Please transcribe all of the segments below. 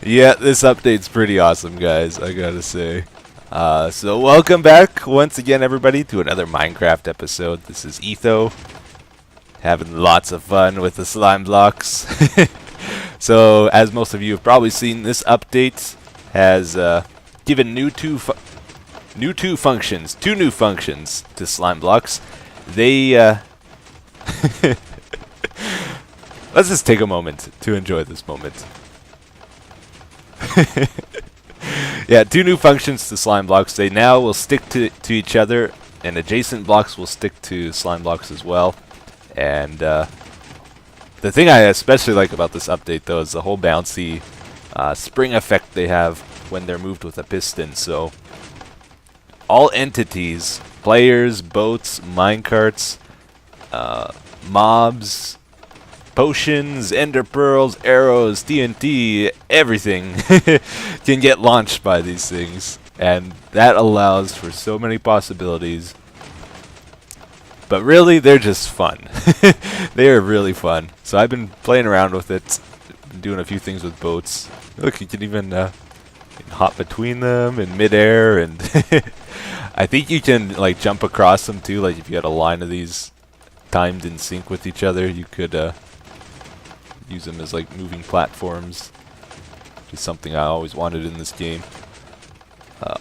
Yeah, this update's pretty awesome, guys, I gotta say. So welcome back once again, everybody, to another Minecraft episode. This is Etho, having lots of fun with the slime blocks. So, as most of you have probably seen, this update has given two new functions to slime blocks. They let's just take a moment to enjoy this moment. Yeah, two new functions to slime blocks. They now will stick to each other, and adjacent blocks will stick to slime blocks as well. And the thing I especially like about this update, though, is the whole bouncy spring effect they have when they're moved with a piston. So all entities, players, boats, minecarts, mobs, potions, ender pearls, arrows, TNT, everything can get launched by these things, and that allows for so many possibilities. But really, they're just fun. They are really fun. So I've been playing around with it, been doing a few things with boats. Look, you can even hop between them in midair, and I think you can like jump across them too. Like if you had a line of these timed in sync with each other, you could use them as like moving platforms, which is something I always wanted in this game.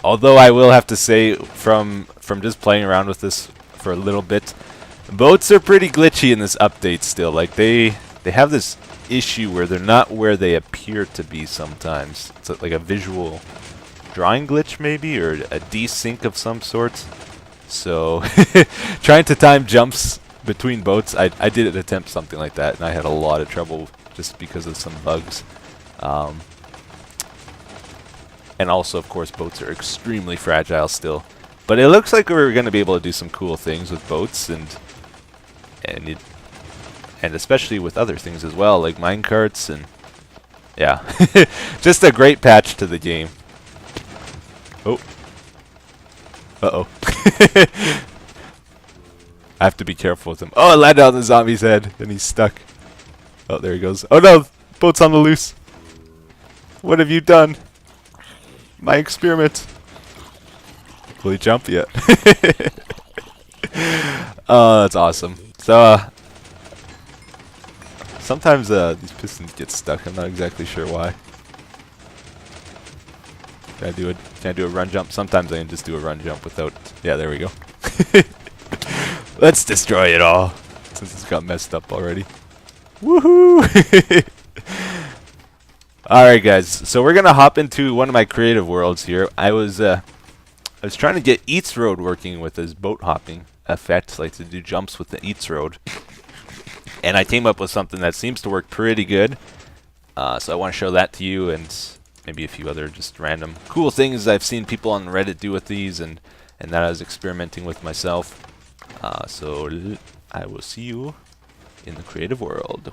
Although I will have to say, from just playing around with this for a little bit, boats are pretty glitchy in this update still. Like they have this issue where they're not where they appear to be sometimes. It's like a visual drawing glitch maybe, or a desync of some sort. So trying to time jumps between boats, I did attempt something like that, and I had a lot of trouble just because of some bugs. And also, of course, boats are extremely fragile still. But it looks like we're going to be able to do some cool things with boats, and especially with other things as well, like minecarts, and yeah, just a great patch to the game. Oh, uh-oh. I have to be careful with him. Oh, I landed on the zombie's head, and he's stuck. Oh, there he goes. Oh no, boat's on the loose. What have you done? My experiment. Will he jump yet? Oh, that's awesome. So, sometimes these pistons get stuck. I'm not exactly sure why. Can I do a run jump? Sometimes I can just do a run jump without. Yeah, there we go. Let's destroy it all, since it's got messed up already. Woohoo! Alright guys, so we're gonna hop into one of my creative worlds here. I was trying to get Eats Road working with his boat hopping effect, like to do jumps with the Eats Road. And I came up with something that seems to work pretty good. So I want to show that to you, and maybe a few other just random cool things I've seen people on Reddit do with these, and that I was experimenting with myself. So I will see you in the creative world.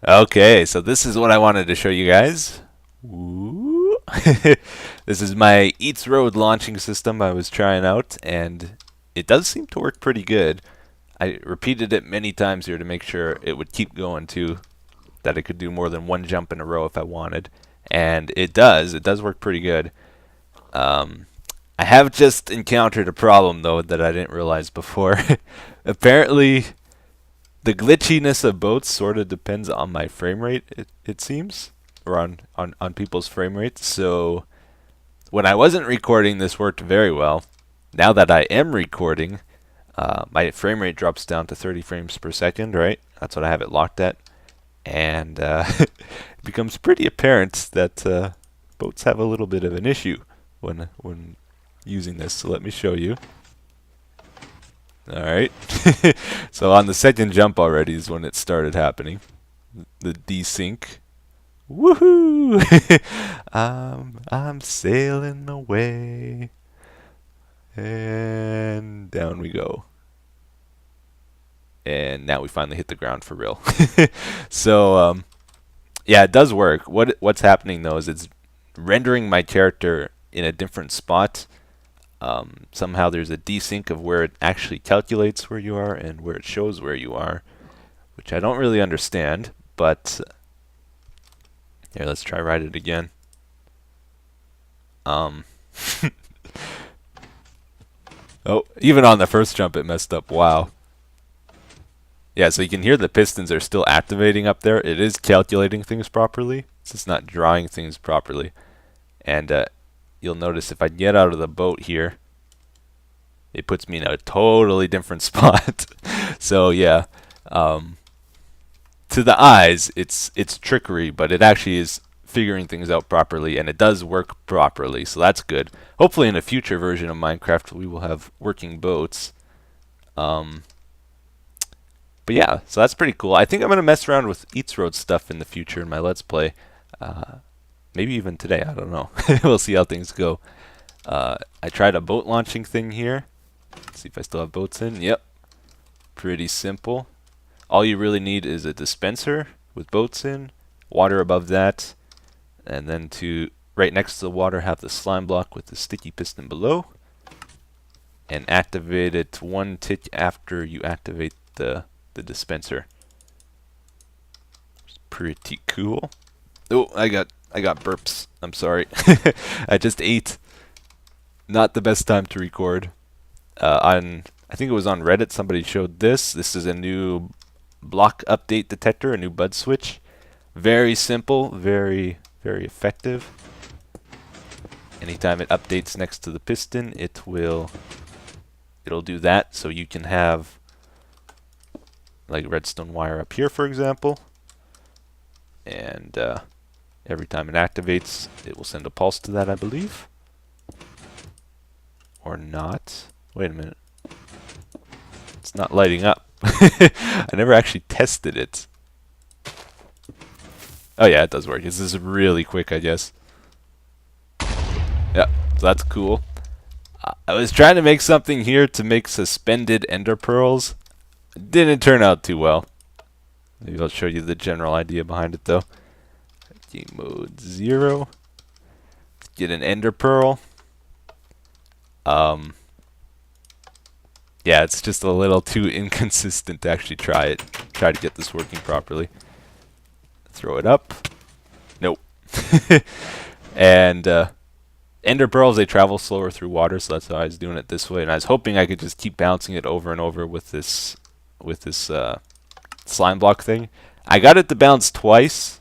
Okay, so this is what I wanted to show you guys. Ooh. This is my Eats Road launching system I was trying out, and it does seem to work pretty good. I repeated it many times here to make sure it would keep going too, that it could do more than one jump in a row if I wanted. And it does work pretty good. I have just encountered a problem though that I didn't realize before. Apparently the glitchiness of boats sort of depends on my frame rate, it seems, or on people's frame rates. So when I wasn't recording, this worked very well. Now that I am recording, my frame rate drops down to 30 frames per second, right? That's what I have it locked at. And it becomes pretty apparent that boats have a little bit of an issue when using this. So let me show you. Alright. So on the second jump already is when it started happening. The desync. Woohoo! I'm sailing away. And down we go. And now we finally hit the ground for real. So, yeah, it does work. What's happening though is it's rendering my character in a different spot. Somehow there's a desync of where it actually calculates where you are and where it shows where you are, which I don't really understand, but Here, let's try ride it again. Oh, even on the first jump it messed up. Wow. Yeah, so you can hear the pistons are still activating up there. It is calculating things properly. It's just not drawing things properly. And you'll notice if I get out of the boat here, it puts me in a totally different spot. So yeah, to the eyes, it's trickery, but it actually is figuring things out properly, and it does work properly. So that's good. Hopefully, in a future version of Minecraft, we will have working boats. But yeah, so that's pretty cool. I think I'm gonna mess around with Eats Road stuff in the future in my Let's Play. Maybe even today. I don't know. We'll see how things go. I tried a boat launching thing here. Let's see if I still have boats in. Yep. Pretty simple. All you really need is a dispenser with boats in, water above that, and then to right next to the water have the slime block with the sticky piston below, and activate it one tick after you activate the dispenser. It's pretty cool. Oh, I got burps. I'm sorry. I just ate. Not the best time to record. I think it was on Reddit, somebody showed this. This is a new block update detector, a new bud switch. Very simple, very effective. Anytime it updates next to the piston, it'll do that. So you can have like redstone wire up here, for example, and every time it activates, it will send a pulse to that, I believe, or not. Wait a minute. It's not lighting up. I never actually tested it. Oh yeah, it does work. This is really quick, I guess. Yeah, so that's cool. I was trying to make something here to make suspended ender pearls. It didn't turn out too well. Maybe I'll show you the general idea behind it though. Game mode 0. Let's get an ender pearl. Yeah, it's just a little too inconsistent to actually try to get this working properly. Throw it up. Nope. And ender pearls, they travel slower through water, so that's why I was doing it this way. And I was hoping I could just keep bouncing it over and over with this slime block thing. I got it to bounce twice,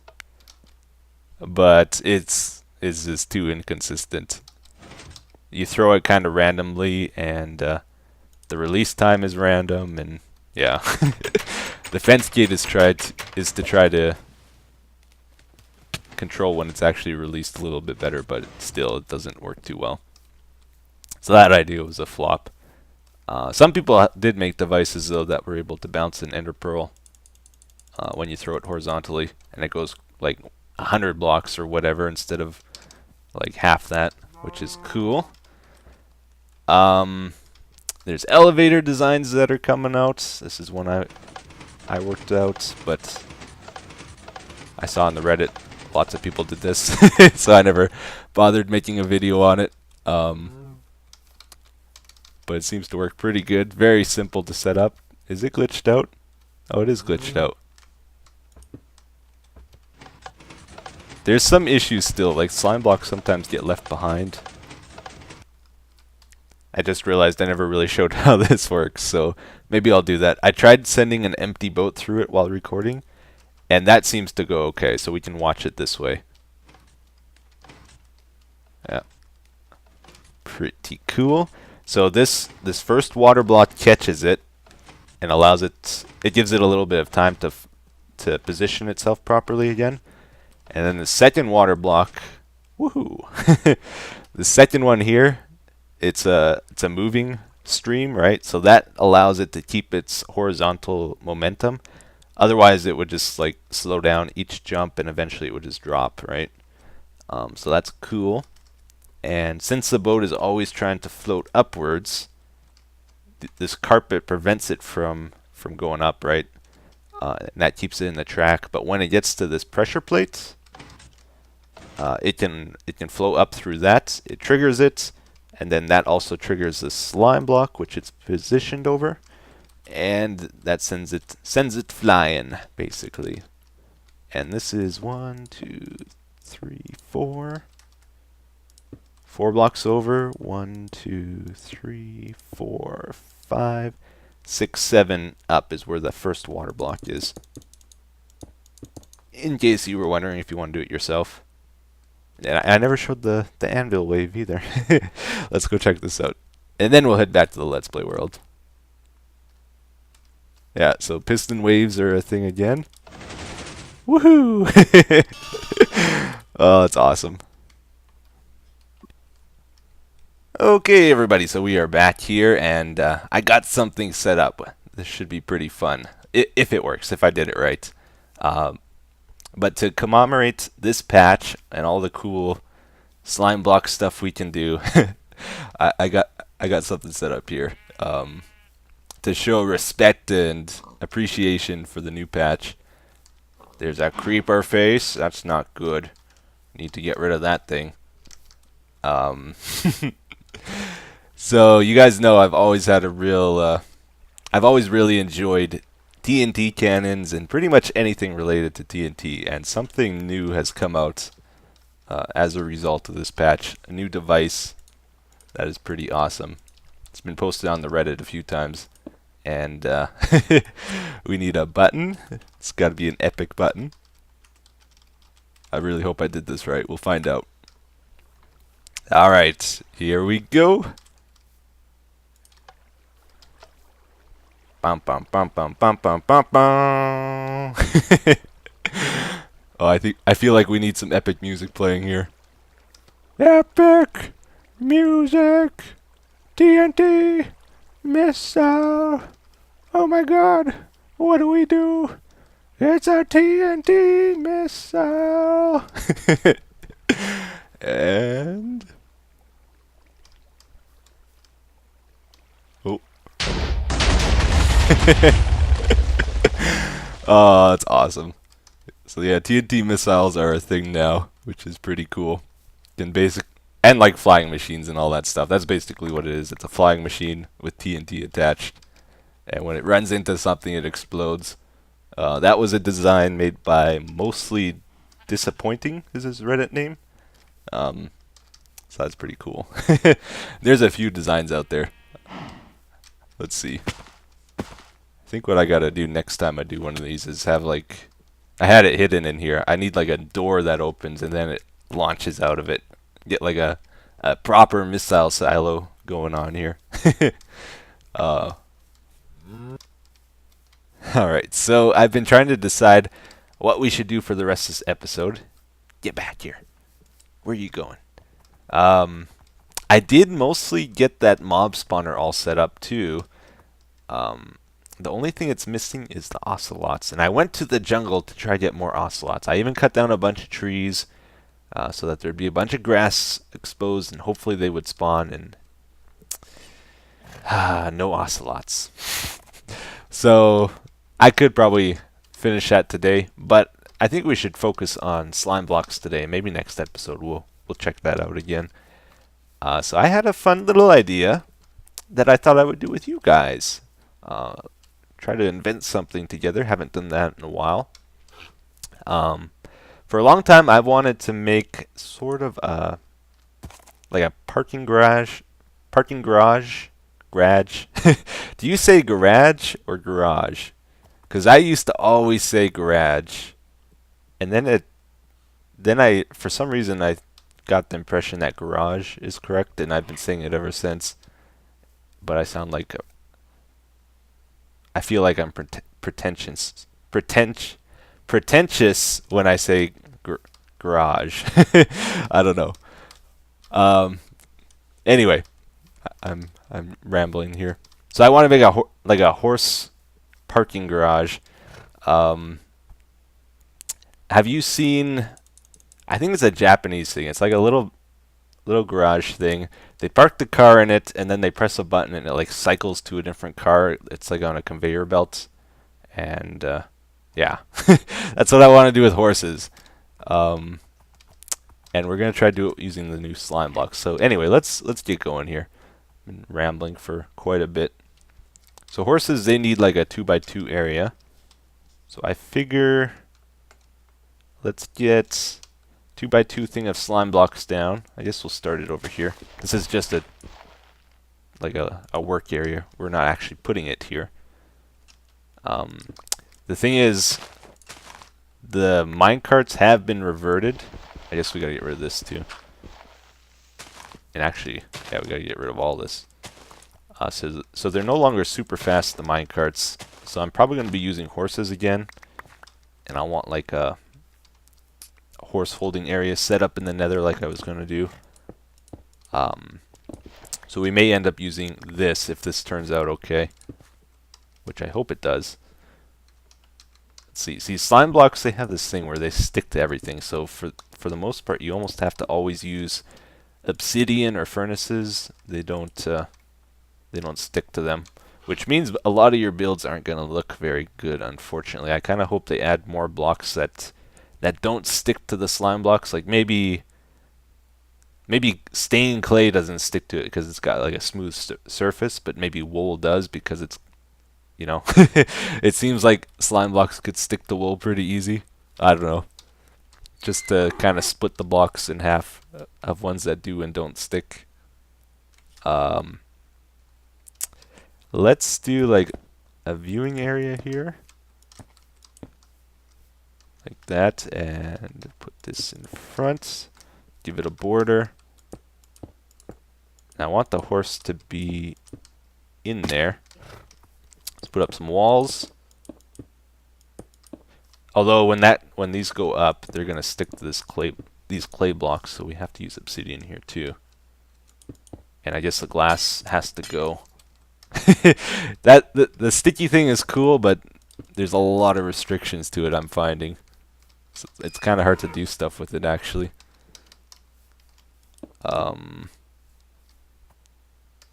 but it's just too inconsistent. You throw it kind of randomly, and the release time is random, and yeah. The fence gate is to try to control when it's actually released a little bit better, but still it doesn't work too well. So that idea was a flop. Some people did make devices though that were able to bounce an ender pearl when you throw it horizontally, and it goes like 100 blocks or whatever instead of like half that, which is cool. There's elevator designs that are coming out. This is one I worked out, but I saw on the Reddit lots of people did this, so I never bothered making a video on it. But it seems to work pretty good. Very simple to set up. Is it glitched out? Oh, it is glitched out. There's some issues still, like slime blocks sometimes get left behind. I just realized I never really showed how this works, so maybe I'll do that. I tried sending an empty boat through it while recording, and that seems to go okay, so we can watch it this way. Yeah. Pretty cool. So this first water block catches it and allows it gives it a little bit of time to position itself properly again. And then the second water block, woohoo. The second one here, it's a moving stream, right? So that allows it to keep its horizontal momentum. Otherwise, it would just like slow down each jump, and eventually it would just drop, right? So that's cool. And since the boat is always trying to float upwards, this carpet prevents it from going up, right? And that keeps it in the track. But when it gets to this pressure plate, it can flow up through that. It triggers it. And then that also triggers the slime block, which it's positioned over, and that sends it flying, basically. And this is 1, 2, 3, 4. 4 blocks over. 1, 2, 3, 4, 5, 6, 7 up is where the first water block is. In case you were wondering if you want to do it yourself. And I never showed the anvil wave either. Let's go check this out. And then we'll head back to the Let's Play world. Yeah, so piston waves are a thing again. Woohoo! Oh, that's awesome. Okay, everybody, so we are back here, and I got something set up. This should be pretty fun, if it works, if I did it right. But to commemorate this patch and all the cool slime block stuff we can do, I got something set up here to show respect and appreciation for the new patch. There's a creeper face. That's not good. Need to get rid of that thing. So you guys know I've always had a real, I've always really enjoyed TNT cannons and pretty much anything related to TNT, and something new has come out as a result of this patch. A new device that is pretty awesome. It's been posted on the Reddit a few times, and we need a button. It's got to be an epic button. I really hope I did this right. We'll find out. Alright, here we go. Bum bum bum bum bum bum bum bum. Oh, I feel like we need some epic music playing here. Epic music. TNT missile. Oh my god. What do we do? It's a TNT missile. And oh. Oh, that's awesome. So yeah, TNT missiles are a thing now, which is pretty cool. And like flying machines and all that stuff. That's basically what it is. It's a flying machine with TNT attached, and when it runs into something, it explodes. That was a design made by Mostly Disappointing, is his Reddit name. So that's pretty cool. There's a few designs out there. Let's see. I think what I gotta do next time I do one of these is have like, I had it hidden in here. I need like a door that opens and then it launches out of it. Get like a proper missile silo going on here. Alright, so I've been trying to decide what we should do for the rest of this episode. Get back here. Where are you going? I did mostly get that mob spawner all set up too. The only thing it's missing is the ocelots, and I went to the jungle to try to get more ocelots. I even cut down a bunch of trees so that there'd be a bunch of grass exposed, and hopefully they would spawn, and no ocelots. So I could probably finish that today, but I think we should focus on slime blocks today. Maybe next episode we'll check that out again. So I had a fun little idea that I thought I would do with you guys. Try to invent something together. Haven't done that in a while. For a long time, I've wanted to make sort of like a parking garage. Garage. Do you say garage or garage? Because I used to always say garage, and then I for some reason I got the impression that garage is correct, and I've been saying it ever since. But I sound like I feel like I'm pretentious when I say garage. I don't know. Anyway, I'm rambling here. So I want to make a horse parking garage. Have you seen? I think it's a Japanese thing. It's like a little garage thing. They park the car in it, and then they press a button, and it like cycles to a different car. It's like on a conveyor belt, and yeah, that's what I want to do with horses. And we're gonna try to do it using the new slime blocks. So anyway, let's get going here. I've been rambling for quite a bit. So horses, they need like a 2x2 area. So I figure let's get 2x2 thing of slime blocks down. I guess we'll start it over here. This is just a work area. We're not actually putting it here. The thing is, the minecarts have been reverted. I guess we gotta get rid of this too. And actually, yeah, we gotta get rid of all this. So they're no longer super fast, the minecarts. So I'm probably gonna be using horses again. And I want like a horse holding area set up in the nether like I was gonna do. So we may end up using this if this turns out okay. Which I hope it does. See, slime blocks, they have this thing where they stick to everything. So for the most part, you almost have to always use obsidian or furnaces. They don't stick to them, which means a lot of your builds aren't going to look very good. Unfortunately, I kind of hope they add more blocks that don't stick to the slime blocks. Like maybe stained clay doesn't stick to it because it's got like a smooth surface, but maybe wool does because it's, you know, it seems like slime blocks could stick to wool pretty easy. I don't know. Just to kind of split the blocks in half of ones that do and don't stick. Let's do like a viewing area here. Like that, and put this in front. Give it a border. And I want the horse to be in there. Let's put up some walls. Although when these go up, they're gonna stick to these clay blocks, so we have to use obsidian here too. And I guess the glass has to go. The sticky thing is cool, but there's a lot of restrictions to it, I'm finding. So it's kind of hard to do stuff with it actually.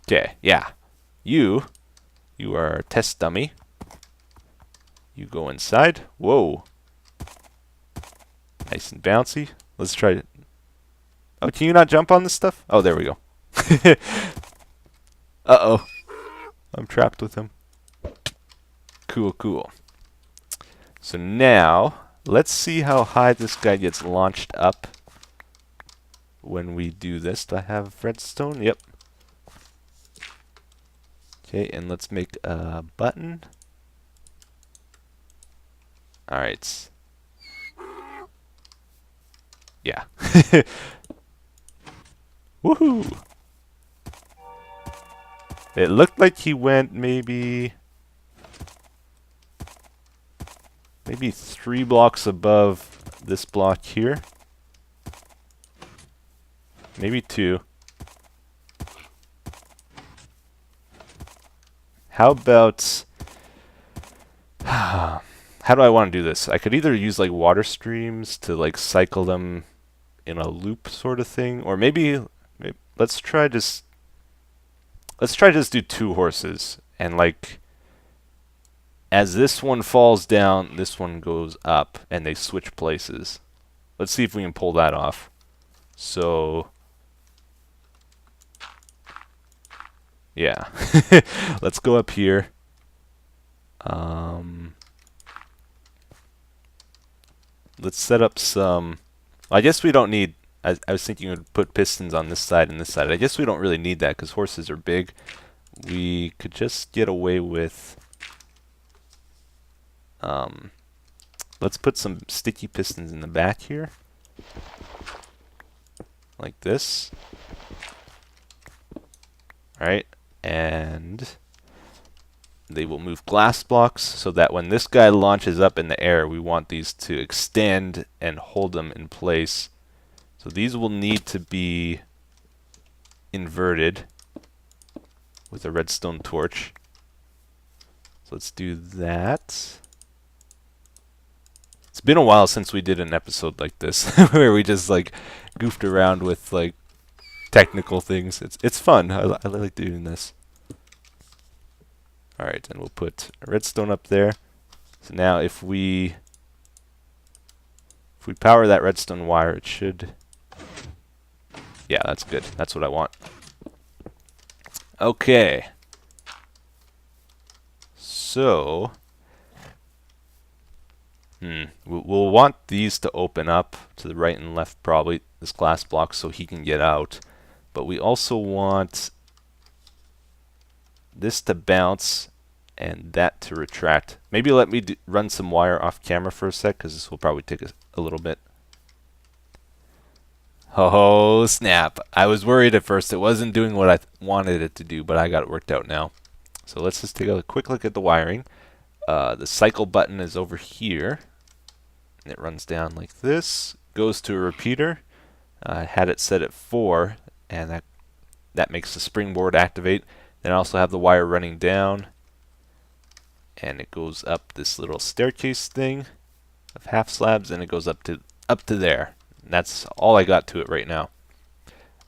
Okay, yeah. You are a test dummy. You go inside. Whoa. Nice and bouncy. Let's try it. Oh, can you not jump on this stuff? Oh, there we go. Uh-oh. I'm trapped with him. Cool. So now, let's see how high this guy gets launched up when we do this. Do I have redstone? Yep. Okay, and let's make a button. Alright. Yeah. Woohoo! It looked like he went maybe 3 blocks above this block here. Maybe 2. How about... How do I want to do this? I could either use like water streams to like cycle them in a loop sort of thing, or maybe let's try just do 2 horses, and like as this one falls down, this one goes up, and they switch places. Let's see if we can pull that off. So yeah, let's go up here. Let's set up some... I guess we don't need... I was thinking we'd put pistons on this side and this side. I guess we don't really need that because horses are big. We could just get away with... let's put some sticky pistons in the back here. Like this. Alright, and... they will move glass blocks so that when this guy launches up in the air, we want these to extend and hold them in place. So these will need to be inverted with a redstone torch. So let's do that. It's been a while since we did an episode like this where we just like goofed around with like technical things. It's fun. I like doing this. Alright, and we'll put a redstone up there. So now if we power that redstone wire, it should... yeah, that's good. That's what I want. Okay. So... We'll want these to open up to the right and left, probably, this glass block, so he can get out. But we also want this to bounce and that to retract. Maybe let me run some wire off camera for a sec, because this will probably take a little bit. Oh, snap. I was worried at first. It wasn't doing what I wanted it to do, but I got it worked out now. So let's just take a quick look at the wiring. The cycle button is over here. It runs down like this, goes to a repeater. I had it set at 4, and that makes the springboard activate. Then I also have the wire running down, and it goes up this little staircase thing of half slabs, and it goes up to there. And that's all I got to it right now.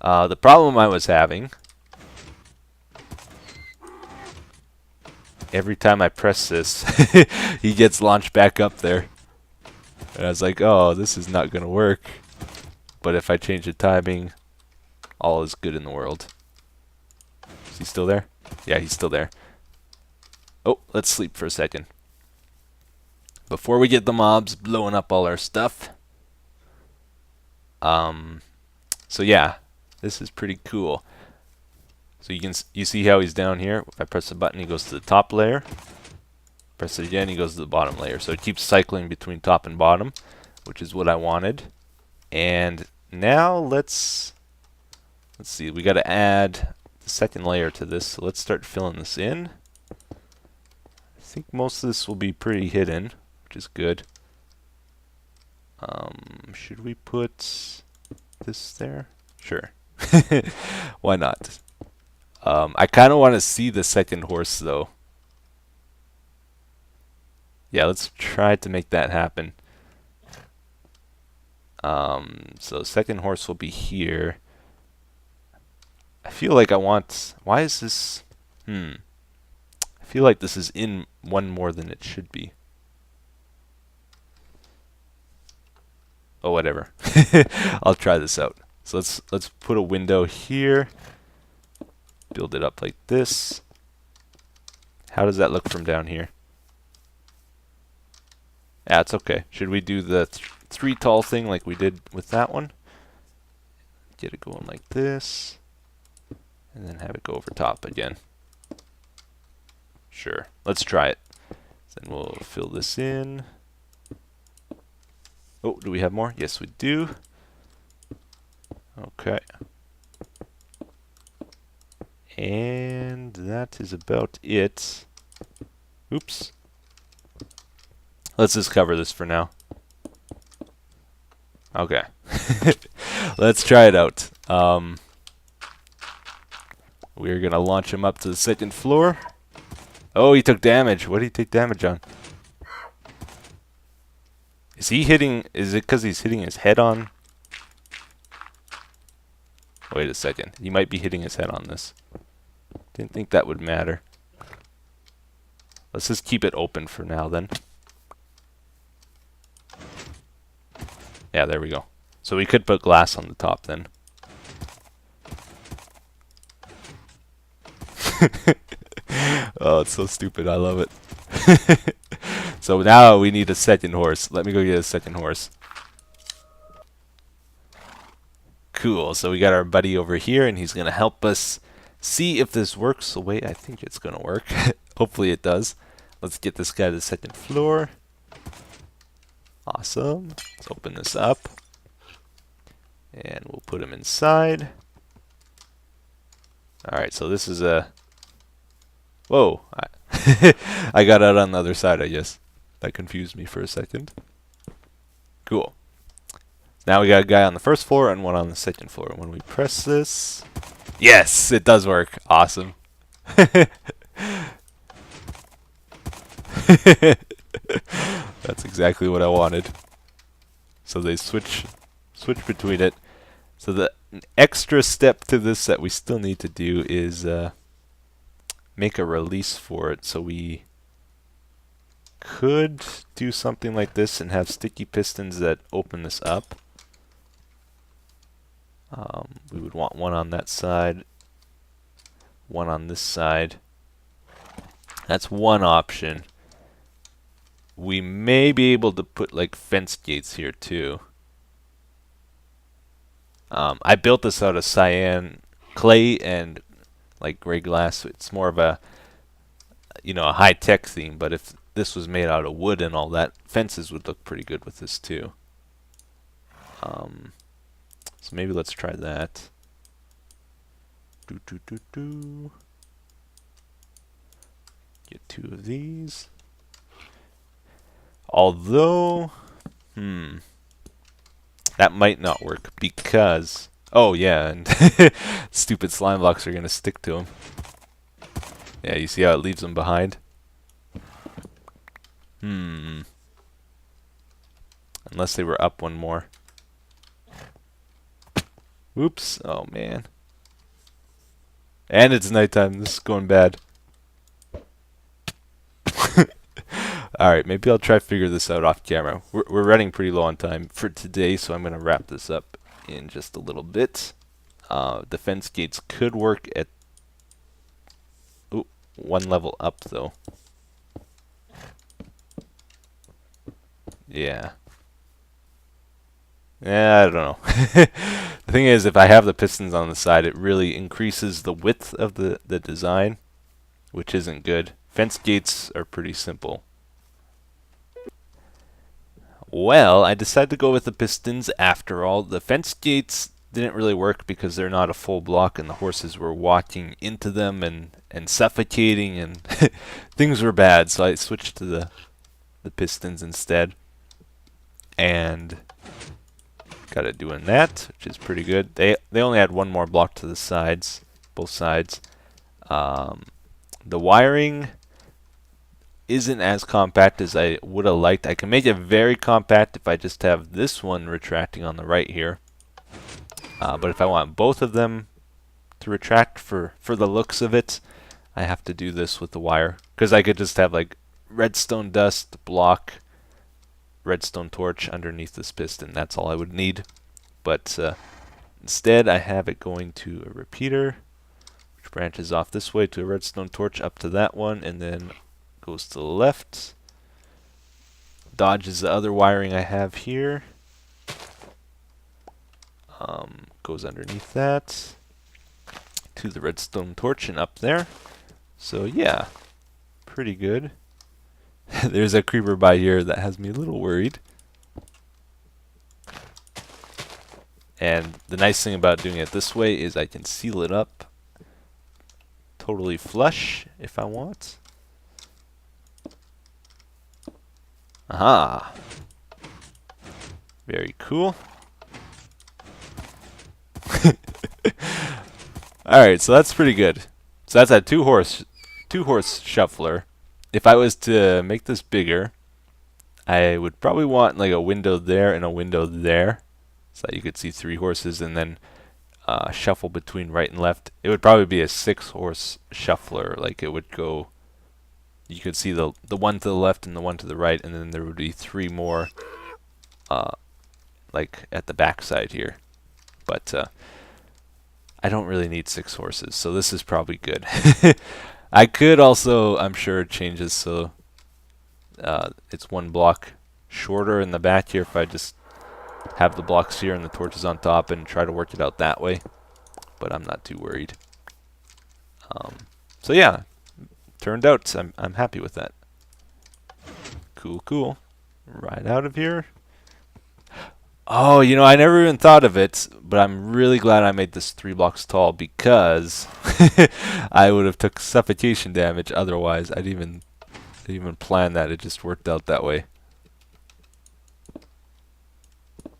The problem I was having, every time I press this, he gets launched back up there. And I was like, oh, this is not going to work. But if I change the timing, all is good in the world. Is he still there? Yeah, he's still there. Oh, let's sleep for a second. Before we get the mobs blowing up all our stuff. So yeah, this is pretty cool. So you see how he's down here? If I press the button, he goes to the top layer. Press it again, he goes to the bottom layer. So it keeps cycling between top and bottom, which is what I wanted. And now let's see, we got to add the second layer to this. So let's start filling this in. I think most of this will be pretty hidden, which is good. Should we put this there? Sure. Why not? I kind of want to see the second horse though. Yeah, let's try to make that happen. So second horse will be here. I feel like I want... Why is this... I feel like this is in one more than it should be. Oh, whatever. I'll try this out. So let's put a window here. Build it up like this. How does that look from down here? Yeah, it's okay. Should we do the three tall thing like we did with that one? Get it going like this. And then have it go over top again. Sure. Let's try it. Then we'll fill this in. Oh, do we have more? Yes, we do. Okay. And that is about it. Oops. Let's just cover this for now. Okay. Let's try it out. We're going to launch him up to the second floor. Oh, he took damage. What did he take damage on? Is he hitting... Is it because he's hitting his head on... Wait a second. He might be hitting his head on this. Didn't think that would matter. Let's just keep it open for now then. Yeah, there we go. So we could put glass on the top then. Oh, it's so stupid. I love it. So now we need a second horse. Let me go get a second horse. Cool. So we got our buddy over here, and he's going to help us see if this works the way I think it's going to work. Hopefully it does. Let's get this guy to the second floor. Awesome. Let's open this up. And we'll put him inside. Alright, so this is a... Whoa. I got out on the other side, I guess. That confused me for a second. Cool. Now we got a guy on the first floor and one on the second floor. When we press this... Yes! It does work. Awesome. That's exactly what I wanted. So they switch between it. So the extra step to this that we still need to do is make a release for it. So we could do something like this and have sticky pistons that open this up. We would want one on that side, one on this side. That's one option. we may be able to put like fence gates here too. I built this out of cyan clay and like gray glass, so it's more of a a high-tech theme. But if this was made out of wood and all that, fences would look pretty good with this too. So maybe let's try that. Get 2 of these. Although, that might not work because, oh yeah, and stupid slime blocks are gonna stick to them. Yeah, you see how it leaves them behind? Unless they were up one more. Oops. Oh man. And it's nighttime. This is going bad. Alright, maybe I'll try to figure this out off camera. We're running pretty low on time for today, so I'm going to wrap this up in just a little bit. The fence gates could work at 1 level up, though. Yeah. Yeah, I don't know. The thing is, if I have the pistons on the side, it really increases the width of the design, which isn't good. Fence gates are pretty simple. Well, I decided to go with the pistons after all. The fence gates didn't really work because they're not a full block and the horses were walking into them and suffocating and things were bad, so I switched to the pistons instead. And got it doing that, which is pretty good. They only had 1 more block to the sides, both sides. The wiring isn't as compact as I would have liked. I can make it very compact if I just have this one retracting on the right here. But if I want both of them to retract for the looks of it, I have to do this with the wire. Because I could just have like redstone dust block, redstone torch underneath this piston. That's all I would need. But instead I have it going to a repeater, which branches off this way to a redstone torch up to that one, and then goes to the left, dodges the other wiring I have here, goes underneath that to the redstone torch and up there. So yeah, pretty good. There's a creeper by here that has me a little worried. And the nice thing about doing it this way is I can seal it up totally flush if I want. Aha! Very cool. Alright, so that's pretty good. So that's a two horse shuffler. If I was to make this bigger, I would probably want like a window there and a window there, so that you could see 3 horses and then shuffle between right and left. It would probably be a 6-horse shuffler. Like it would go, you could see the one to the left and the one to the right, and then there would be 3 more like at the back side here. But I don't really need 6 horses, so this is probably good. I could also, I'm sure, change this so it's 1 block shorter in the back here if I just have the blocks here and the torches on top and try to work it out that way. But I'm not too worried. So yeah, turned out I'm happy with that. Cool, cool. Right out of here. Oh, you know, I never even thought of it, but I'm really glad I made this 3 blocks tall because I would have took suffocation damage otherwise. I didn't even plan that. It just worked out that way.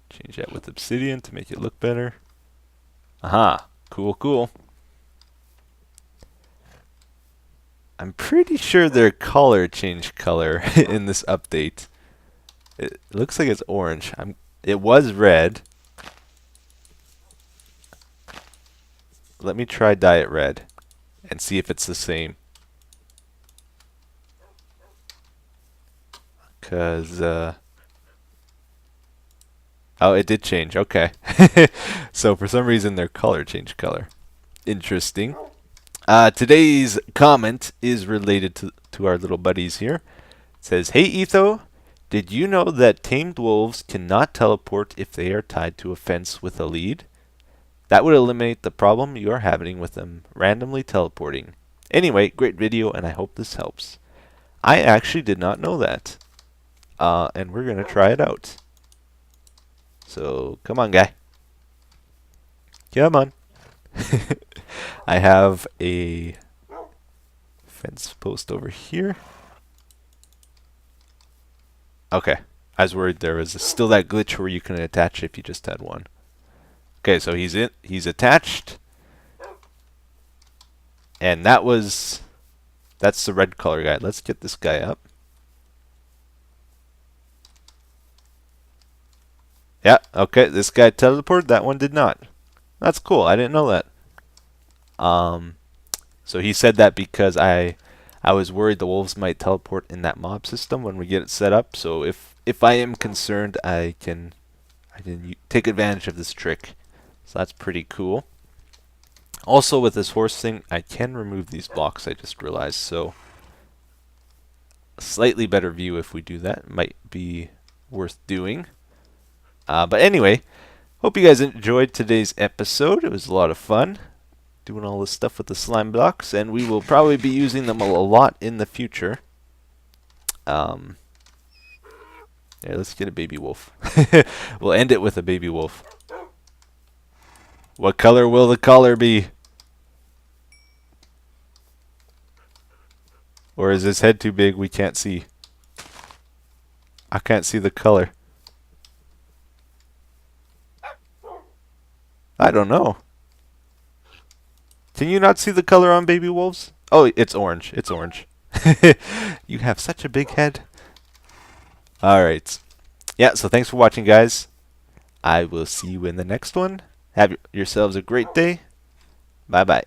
Change that with obsidian to make it look better. Aha, cool, cool. I'm pretty sure their color changed color in this update. It looks like it's orange. It was red. Let me try dye it red and see if it's the same. Cause oh, it did change. Okay. So for some reason their color changed color. Interesting. Today's comment is related to our little buddies here. It says, "Hey Etho, did you know that tamed wolves cannot teleport if they are tied to a fence with a lead? That would eliminate the problem you are having with them randomly teleporting. Anyway, great video, and I hope this helps." I actually did not know that. And we're going to try it out. So, come on, guy. Come on. I have a fence post over here. Okay. I was worried there was still that glitch where you can attach if you just had one. Okay, so he's attached. And that's the red color guy. Let's get this guy up. Yeah, okay, this guy teleported, that one did not. That's cool, I didn't know that. So he said that because I was worried the wolves might teleport in that mob system when we get it set up. So if I am concerned, I can take advantage of this trick. So that's pretty cool. Also with this horse thing, I can remove these blocks, I just realized. So a slightly better view if we do that might be worth doing. But anyway, hope you guys enjoyed today's episode. It was a lot of fun doing all this stuff with the slime blocks, and we will probably be using them a lot in the future. Yeah, let's get a baby wolf. We'll end it with a baby wolf. What color will the collar be? Or is his head too big? We can't see. I can't see the color. I don't know. Can you not see the color on baby wolves? Oh, it's orange. It's orange. You have such a big head. Alright. Yeah, so thanks for watching, guys. I will see you in the next one. Have yourselves a great day. Bye-bye.